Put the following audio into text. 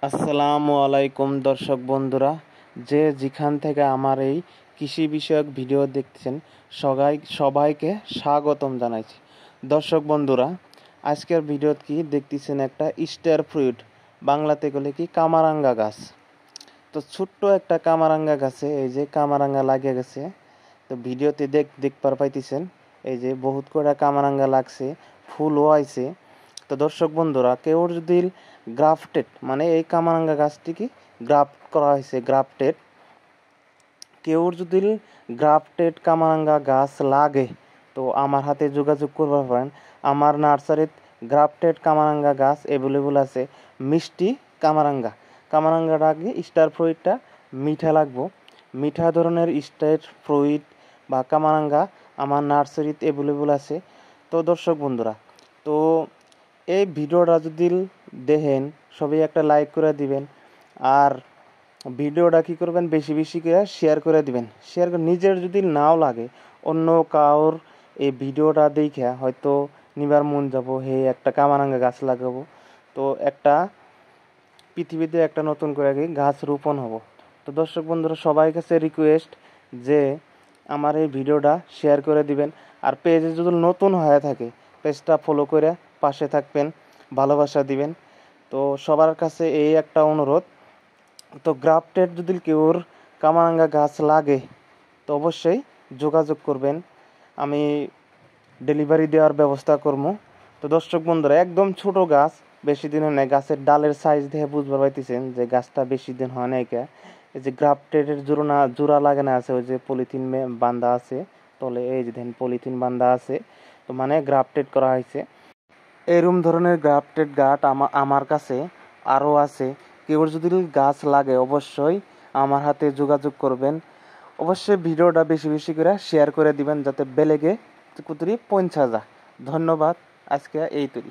আসসালামু আলাইকুম দর্শক বন্ধুরা, যে যেখান থেকে আমার এই কৃষি বিষয়ক ভিডিও দেখতেছেন সবাইকে স্বাগতম জানাইছি। দর্শক বন্ধুরা, আজকের ভিডিওত কি দেখতেছেন একটা স্টার ফ্রুট, বাংলাতে বলে কি কামারাঙ্গা গাছ। তো ছোট্ট একটা কামারাঙ্গা গাছে এই যে কামারাঙ্গা লাগিয়ে গেছে। তো ভিডিওতে দেখবার পাইতেছেন এই যে বহুত করে কামারাঙ্গা লাগছে, ফুলও আইছে। তো দর্শক বন্ধুরা, কেউ যদি গ্রাফটেড মানে এই কামারাঙ্গা গাছটিকে গ্রাফট করা হয়েছে, গ্রাফটেড, কেউ যদি গ্রাফটেড কামারাঙ্গা গাছ লাগে তো আমার হাতে যোগাযোগ করতে পারেন। আমার নার্সারিত গ্রাফটেড কামারাঙ্গা গাছ অ্যাভেলেবল আছে। মিষ্টি কামারাঙ্গাটা আগে স্টার ফ্রুইটটা মিঠা লাগবো, মিঠা ধরনের স্টার ফ্রুইট বা কামারাঙ্গা আমার নার্সারিত অ্যাভেলেবল আছে। তো দর্শক বন্ধুরা, তো এই ভিডিওটা যদি দেখেন সবাই একটা লাইক করে দিবেন, আর ভিডিওটা কি করবেন বেশি বেশি করে শেয়ার করে দিবেন। শেয়ার করে নিজের যদি নাও লাগে অন্য কারোর এই ভিডিওটা দেখে হয়তো নিবার মন যাব, হে একটা কামারাঙ্গা গাছ লাগাবো, তো একটা পৃথিবীতে একটা নতুন করে গাছ রোপণ হব। তো দর্শক বন্ধুরা, সবার কাছে রিকোয়েস্ট যে আমার এই ভিডিওটা শেয়ার করে দিবেন, আর পেজে যদি নতুন হয়ে থাকে পেজটা ফলো করে পাশে থাকবেন, ভালোবাসা দিবেন। তো সবার কাছে এই একটা অনুরোধ। তো গ্রাফটেড যদি কেউর কামারাঙ্গা গাছ লাগে তো অবশ্যই যোগাযোগ করবেন, আমি ডেলিভারি দেওয়ার ব্যবস্থা করবো। তো দর্শক বন্ধুরা, একদম ছোট গাছ, বেশি দিন হয় না, গাছের ডালের সাইজ দেখে বুঝবার পাইতেছেন যে গাছটা বেশি দিন হয় নাই। এই যে গ্রাফটেডের জোড়া লাগানো আছে, ওই যে পলিথিন বান্ধা আছে তলে, এই যে দেখেন পলিথিন বান্ধা আছে, তো মানে গ্রাফটেড করা হয়েছে। এরম ধরনের গ্রাফটেড গাছ আমার কাছে আরও আছে। কেউ যদি গাছ লাগে অবশ্যই আমার হাতে যোগাযোগ করবেন। অবশ্যই ভিডিওটা বেশি বেশি করে শেয়ার করে দিবেন যাতে বেলেগে কুতুরি পৌঁছা যায়। ধন্যবাদ, আজকে এই তৈরি।